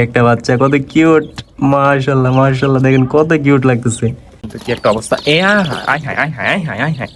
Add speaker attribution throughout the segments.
Speaker 1: একটা বাচ্চা কত কিউট। মাশাআল্লাহ মাশাআল্লাহ, দেখেন কত কিউট লাগতেছে। কি একটা অবস্থা। আয় হায় আয় হায় আয় হায় আয় হায়,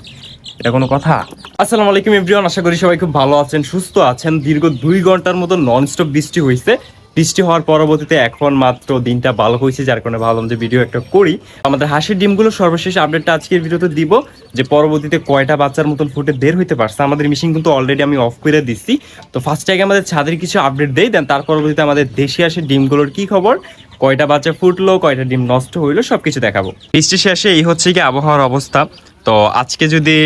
Speaker 1: এটা কোনো কথা? আসসালামু আলাইকুম এভরিওয়ান, আশা করি সবাই খুব ভালো আছেন, সুস্থ আছেন। দীর্ঘ 2 ঘন্টার মতো ননস্টপ বৃষ্টি হয়েছে। বৃষ্টি হওয়ার পরবর্তীতে এখন মাত্র দিনটা ভালো হয়েছে, যার কারণে ভাবলাম যে ভিডিও একটা করি। আমাদের হাঁসের ডিমগুলো সর্বশেষ আপডেটটা আজকের ভিডিওতে দিব, যে পরবর্তীতে কয়টা বাচ্চার মতন ফুটে বের হইতে পারছে। আমাদের মেশিন কিন্তু অলরেডি আমি অফ করে দিচ্ছি। তো ফার্স্ট আগে আমাদের ছাদের কিছু আপডেট দেই, দেন তার পরবর্তীতে আমাদের দেশি হাঁসের ডিমগুলোর কি খবর, কয়টা বাচ্চা ফুটলো, কয়টা ডিম নষ্ট হইলো, সবকিছু দেখাবো। বৃষ্টি শেষে এই হচ্ছে কি আবহাওয়ার অবস্থা। তো আজকে যদি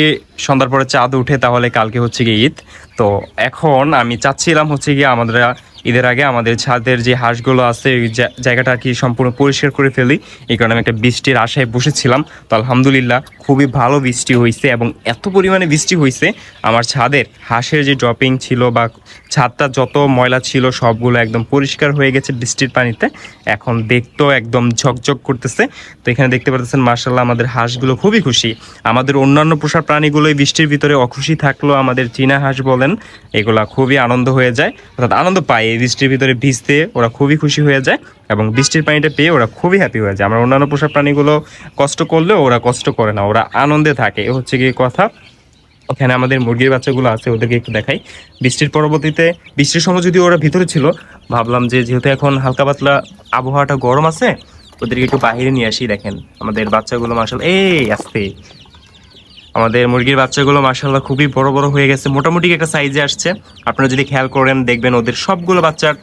Speaker 1: সন্ধ্যার পরে চাঁদ উঠে তাহলে কালকে হচ্ছে গিয়ে ঈদ। তো এখন আমি চাচ্ছিলাম হচ্ছে গিয়ে আমাদের ঈদের আগে আমাদের ছাদের যে হাঁসগুলো আছে ওই জায়গাটা আর কি সম্পূর্ণ পরিষ্কার করে ফেলি। এই কারণে আমি একটা বৃষ্টির আশায় বসেছিলাম। তো আলহামদুলিল্লাহ খুবই ভালো বৃষ্টি হয়েছে, এবং এত পরিমাণে বৃষ্টি হয়েছে আমার ছাদের হাঁসের যে ড্রপিং ছিল বা ছাদটা যত ময়লা ছিল সবগুলো একদম পরিষ্কার হয়ে গেছে বৃষ্টির পানিতে। এখন দেখতেও একদম ঝকঝক করতেছে। তো এখানে দেখতে পাচ্ছেন মাশাআল্লাহ আমাদের হাঁসগুলো খুবই খুশি। আমাদের অন্যান্য পোষা প্রাণীগুলো এই বৃষ্টির ভিতরে অখুশি থাকলেও আমাদের চীনা হাঁস বলেন এগুলা খুবই আনন্দ হয়ে যায়, অর্থাৎ আনন্দ পায়। এই বৃষ্টির ভিতরে ভিজতে ওরা খুবই খুশি হয়ে যায়, এবং বৃষ্টির পানিটা পেয়ে ওরা খুবই হ্যাপি হয়ে যায়। আমরা অন্যান্য পোষা প্রাণীগুলো কষ্ট করলেও ওরা কষ্ট করে না, ওরা আনন্দে থাকে। এ হচ্ছে গিয়ে কথা। ওখানে আমাদের মুরগির বাচ্চাগুলো আছে, ওদেরকে একটু দেখাই। বৃষ্টির পরবর্তীতে বৃষ্টির সময় যদি ওরা ভিতরে ছিল, ভাবলাম যে যেহেতু এখন হালকা পাতলা আবহাওয়াটা গরম আছে, ওদেরকে একটু বাইরে নিয়ে আসি। দেখেন আমাদের বাচ্চাগুলো মাশাআল্লাহ আসতে, আমাদের মুরগির বাচ্চাগুলো মাশাআল্লাহ খুবই বড় বড় হয়ে গেছে, মোটামুটি একটা সাইজে আসছে। আপনারা যদি খেয়াল করেন দেখবেন ওদের সবগুলো বাচ্চার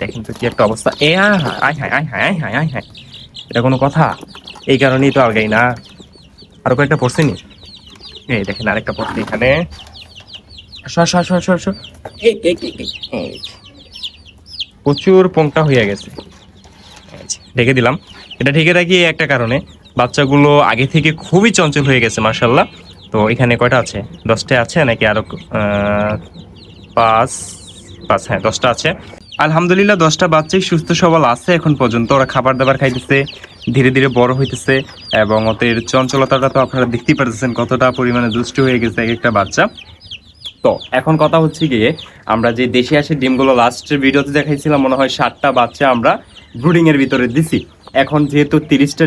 Speaker 1: দেখেন তো কি একটা অবস্থা। আয় হায় আয় হায় আয় হায় আয় হায়, এটা কোনো কথা? এই কারণেই তো আলগাই না। আরো কয়েকটা পড়ছেনি, দেখেন আরেকটা পড়ছে এখানে। প্রচুর পোংটা হয়ে গেছে, ঢেকে দিলাম। এটা ঢেকে রাখি একটা কারণে, বাচ্চাগুলো আগে থেকে খুবই চঞ্চল হয়ে গেছে মাশাআল্লাহ। তো এখানে কয়টা আছে, 10টা আছে নাকি আরো? পাঁচ পাঁচ, হ্যাঁ 10টা আছে। আলহামদুলিল্লাহ 10টা বাচ্চাই সুস্থ সবল আছে এখন পর্যন্ত। ওরা খাবার দাবার খাইতেছে, ধীরে ধীরে বড় হইতেছে, এবং ওদের চঞ্চলতাটা তো আপনারা দেখতেই পারতেছেন কতটা পরিমাণে দুষ্ট হয়ে গেছে এক একটা বাচ্চা। তো এখন কথা হচ্ছে গিয়ে, আমরা যে দেশি হাঁসের ডিমগুলো লাস্টের ভিডিওতে দেখাইছিলাম, মনে হয় 7টা বাচ্চা আমরা ব্রুডিং এর ভিতরে দিছি। এখন যেহেতু 30টা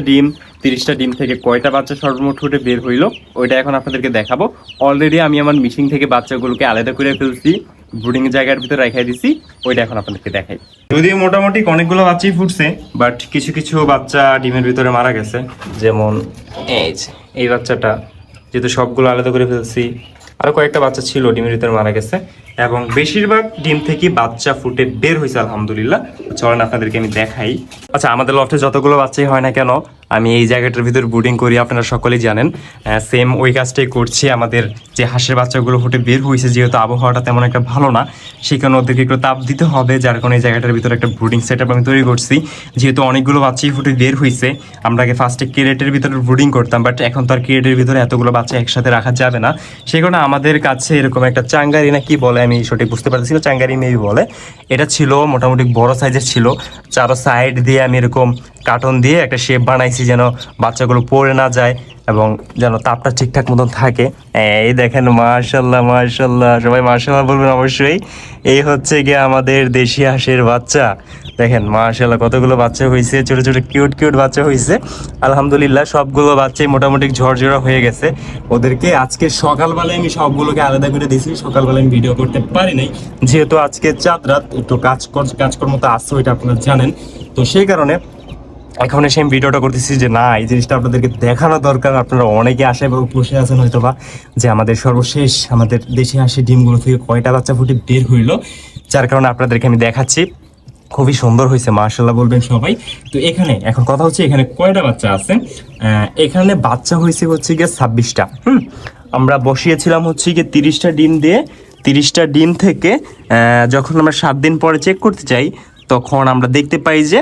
Speaker 1: ডিম থেকে কয়টা বাচ্চা সর্বমোট ফুটে বের হইলো ওইটা এখন আপনাদেরকে দেখাবো। অলরেডি আমি আমার মেশিন থেকে বাচ্চাগুলোকে আলাদা করে ফেলছি, ব্রুডিং জায়গার ভিতরে রেখে দিছি, ওইটা এখন আপনাদেরকে দেখাই। যদিও মোটামুটি অনেকগুলো বাচ্চাই ফুটছে, বাট কিছু কিছু বাচ্চা ডিমের ভিতরে মারা গেছে। যেমন এই বাচ্চাটা, যেহেতু সবগুলো আলাদা করে ফেলছি, আরো কয়েকটা বাচ্চা ছিল ডিমের ভিতরে মারা গেছে, এবং বেশিরভাগ ডিম থেকে বাচ্চা ফুটে বের হয়েছে আলহামদুলিল্লাহ। চলেন আপনাদেরকে আমি দেখাই। আচ্ছা, আমাদের লফটে যতগুলো বাচ্চাই হয় না কেন, আমি এই জায়গাটার ভিতর ব্রুডিং করি, আপনারা সকলেই জানেন। সেম ওই কাজটাই করছি। আমাদের যে হাঁসের বাচ্চাগুলো ফুটে বের হয়েছে, যেহেতু আবহাওয়াটা তেমন একটা ভালো না, সেখানে ওদেরকে একটু তাপ দিতে হবে, যার কারণে এই জায়গাটার ভিতরে একটা ব্রুডিং সেট আপ আমি তৈরি করছি। যেহেতু অনেকগুলো বাচ্চাই ফুটে বের হয়েছে, আমরা আগে ফার্স্টে ক্রেটের ভিতরে ব্রুডিং করতাম, বাট এখন তো আর ক্রেটের ভিতরে এতগুলো বাচ্চা একসাথে রাখা যাবে না। সেই কারণে আমাদের কাছে এরকম একটা চাঙ্গারি না কি বলে, আমি সঠিক বুঝতে পারতেছি না, চাঙ্গারি মেবি বলে, এটা ছিল। মোটামুটি বড় সাইজের ছিল। চারো সাইড দিয়ে আমি এরকম কার্টন দিয়ে একটা শেপ বানাইছি, যেন বাচ্চাগুলো পড়ে না যায় এবং যেন তাপটা ঠিকঠাক মতন থাকে। এই দেখেন মাশাআল্লাহ মাশাআল্লাহ, সবাই মাশাআল্লাহ বলবেন অবশ্যই। এই হচ্ছে গিয়ে আমাদের দেশি হাঁসের বাচ্চা। দেখেন মাশাআল্লাহ কতগুলো বাচ্চা হয়েছে, ছোট ছোট কিউট কিউট বাচ্চা হয়েছে। আলহামদুলিল্লাহ সবগুলো বাচ্চাই মোটামুটি ঝরঝরা হয়ে গেছে। ওদেরকে আজকে সকালবেলায় আমি সবগুলোকে আলাদা করে দিয়েছি। সকালবেলায় আমি ভিডিও করতে পারি নাই, যেহেতু আজকে চাঁদ রাত, একটু কাজকর্ম তো আসছে, ওইটা আপনারা জানেন। তো সেই কারণে এখন এসে আমি ভিডিওটা করতেছি যে না, এই জিনিসটা আপনাদেরকে দেখানো দরকার। আপনারা অনেকে আশায় বসে আছেন হয়তো বা, যে আমাদের সর্বশেষ আমাদের দেশে হাঁসের ডিমগুলো থেকে কয়টা বাচ্চা ফুটে বের হইলো, যার কারণে আপনাদেরকে আমি দেখাচ্ছি। খুবই সুন্দর হয়েছে মাশাআল্লাহ বলবেন সবাই। তো এখানে এখন কথা হচ্ছে, এখানে কয়টা বাচ্চা আছে। এখানে বাচ্চা হচ্ছে গিয়ে 26টা। আমরা বসিয়েছিলাম হচ্ছে গিয়ে 30টা ডিম দিয়ে। 30টা ডিম থেকে যখন আমরা 7 দিন পরে চেক করতে চাই, তখন আমরা দেখতে পাই যে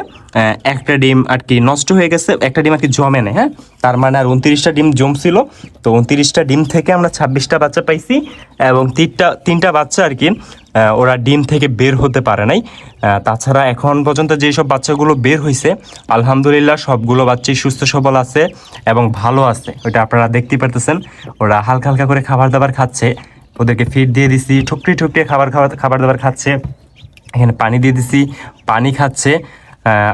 Speaker 1: একটা ডিম আর কি নষ্ট হয়ে গেছে, একটা ডিম আর কি জমে নেই। হ্যাঁ, তার মানে আর 29টা ডিম জমছিল। তো 29টা ডিম থেকে আমরা 26টা বাচ্চা পাইছি, এবং তিনটা বাচ্চা আর কি ওরা ডিম থেকে বের হতে পারে নাই। তাছাড়া এখন পর্যন্ত যেসব বাচ্চাগুলো বের হয়েছে আলহামদুলিল্লাহ সবগুলো বাচ্চাই সুস্থ সবল আছে এবং ভালো আছে। ওইটা আপনারা দেখতেই পারতেছেন। ওরা হালকা হালকা করে খাবার দাবার খাচ্ছে, ওদেরকে ফিড দিয়ে দিছি, ঠুকরি ঠুকরি খাবার দাবার খাচ্ছে। এখানে পানি দিয়ে দিছি, পানি খাচ্ছে।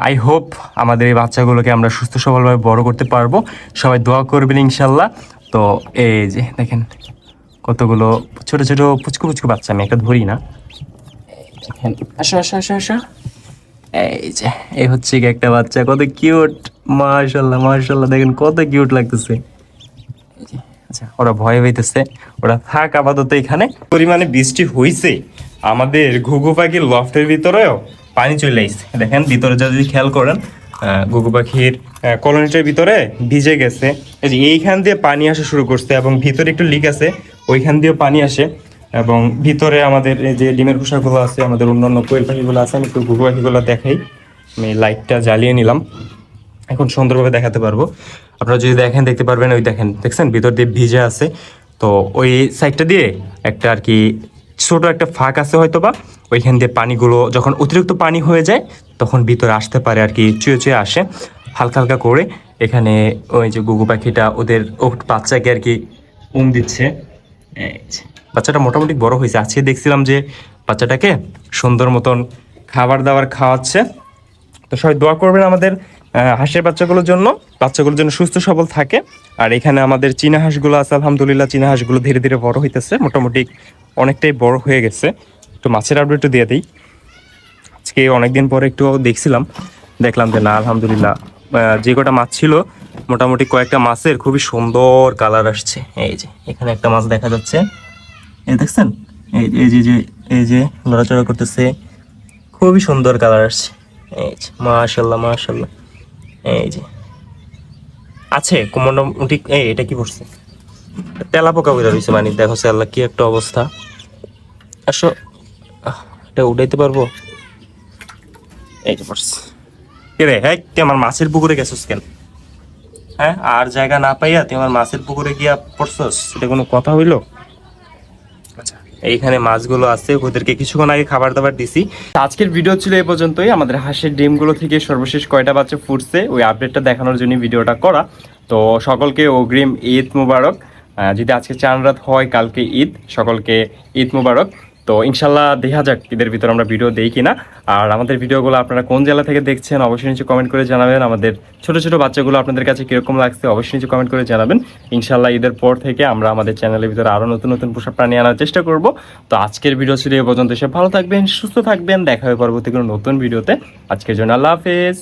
Speaker 1: আই হোপ আমাদের এই বাচ্চাগুলোকে আমরা সুস্থ সবলভাবে বড় করতে পারবো। সবাই দোয়া করবেন ইনশাল্লাহ। তো এই যে দেখেন কতগুলো ছোট ছোট পুচকু পুচকু বাচ্চা, আমি একটা ধরি না। দেখেন, আসো আসো আসো আসো। এই যে এই হচ্ছে কি একটা বাচ্চা, কত কিউট, মাশাল্লাহ মাশাল্লাহ, দেখেন কত কিউট লাগতেছে। এই যে, আচ্ছা ওরা ভয় হইতেছে, ওরা থাক আপাতত এখানে। পরিমাণে বৃষ্টি হইছে, আমাদের ঘুঘু পাখির লফটের ভিতরেও পানি চলে আসছে। দেখেন ভিতরে যদি খেয়াল করেন, ঘুঘু পাখির কলোনিটার ভিতরে ভিজে গেছে। এই যে এইখান দিয়ে পানি আসা শুরু করছে এবং ভিতরে একটু লিক আছে, ওইখান দিয়েও পানি আসে। এবং ভিতরে আমাদের এই যে ডিমের খোসাগুলো আছে, আমাদের অন্যান্য কোয়েল পাখিগুলো আছে, আমি একটু ঘুঘু পাখিগুলো দেখাই। আমি লাইটটা জ্বালিয়ে নিলাম, এখন সুন্দরভাবে দেখাতে পারবো। আপনারা যদি দেখেন দেখতে পারবেন, ওই দেখেন, দেখছেন ভিতর দিয়ে ভিজে আছে। তো ওই সাইডটা দিয়ে একটা আর কি ছোট একটা ফাঁক আছে হয়তো বা, ওইখান দিয়ে পানিগুলো যখন অতিরিক্ত পানি হয়ে যায় তখন ভিতরে আসতে পারে আর কি, চুয়ে চুয়ে আসে হালকা হালকা করে। এখানে ওই যে গুগু পাখিটা ওদের বাচ্চাকে আর কি দিচ্ছে। এই যে, বাচ্চাটা মোটামুটি বড় হয়েছে। আজকে দেখছিলাম যে বাচ্চাটাকে সুন্দর মতন খাবার দাবার খাওয়াচ্ছে। তো সবাই দোয়া করবেন আমাদের হাঁসের বাচ্চাগুলোর জন্য, বাচ্চাগুলোর জন্য সুস্থ সবল থাকে। আর এখানে আমাদের চীনা হাঁসগুলো আছে, আলহামদুলিল্লাহ চীনা হাঁসগুলো ধীরে ধীরে বড় হইতেছে, মোটামুটি অনেকটাই বড় হয়ে গেছে। একটু মাছের আপডেট একটু দিয়ে দিই। আজকে অনেকদিন পরে একটু দেখছিলাম, দেখলাম যে না আলহামদুলিল্লাহ যে কটা মাছ ছিল মোটামুটি কয়েকটা মাছের খুবই সুন্দর কালার আসছে। এই যে এখানে একটা মাছ দেখা যাচ্ছে, এই দেখছেন, এই যে এই যে নড়াচড়া করতেছে, খুবই সুন্দর কালার আসছে। এই যে মাশাল্লাহ মাশাল্লাহ। এই যে আছে মোটামুটি। এই এটা কি করছে, তেলা পোকা বের হয়েছে, মানে দেখো আল্লাহ কি একটা অবস্থা। আসো, এটা উঠাইতে পারবো? এই যে পড়ছে। কে রে, হ্যাঁ তুই আমার মাছের পুকুরে গেছিস কেন? হ্যাঁ, আর জায়গা না পাইয়া তুই আমার মাছের পুকুরে গিয়া পড়ছস, এটা কোনো কথা হইলো? আচ্ছা, এইখানে মাছগুলো আছে, ওদেরকে কিছুক্ষণ আগে খাবার দাবার দিছি। আজকের ভিডিও ছিল এই পর্যন্তই। আমাদের হাঁসের ডিমগুলো থেকে সর্বশেষ কয়টা বাচ্চা ফুটছে ওই আপডেটটা দেখানোর জন্য ভিডিওটা করা। তো সকলকে অগ্রিম ঈদ মুবারক। যদি আজকে চাঁদ রাত হয়, কালকে ঈদ, সকলকে ঈদ মুবারক। তো ইনশাল্লাহ দেখা যাক ঈদের ভিতর আমরা ভিডিও দেই কিনা। আর আমাদের ভিডিওগুলো আপনারা কোন জেলা থেকে দেখছেন অবশ্যই নিচে কমেন্ট করে জানাবেন। আমাদের ছোট ছোট বাচ্চাগুলো আপনাদের কাছে কীরকম লাগছে অবশ্যই নিচে কমেন্ট করে জানাবেন। ইনশাল্লাহ ঈদের পর থেকে আমরা আমাদের চ্যানেলের ভিতরে আরও নতুন নতুন পোষা প্রাণী আনার চেষ্টা করব। তো আজকের ভিডিও ছিল এ পর্যন্ত। সব ভালো থাকবেন, সুস্থ থাকবেন, দেখা হবে পরবর্তী কোনো নতুন ভিডিওতে। আজকের জন্য আল্লাহ হাফেজ।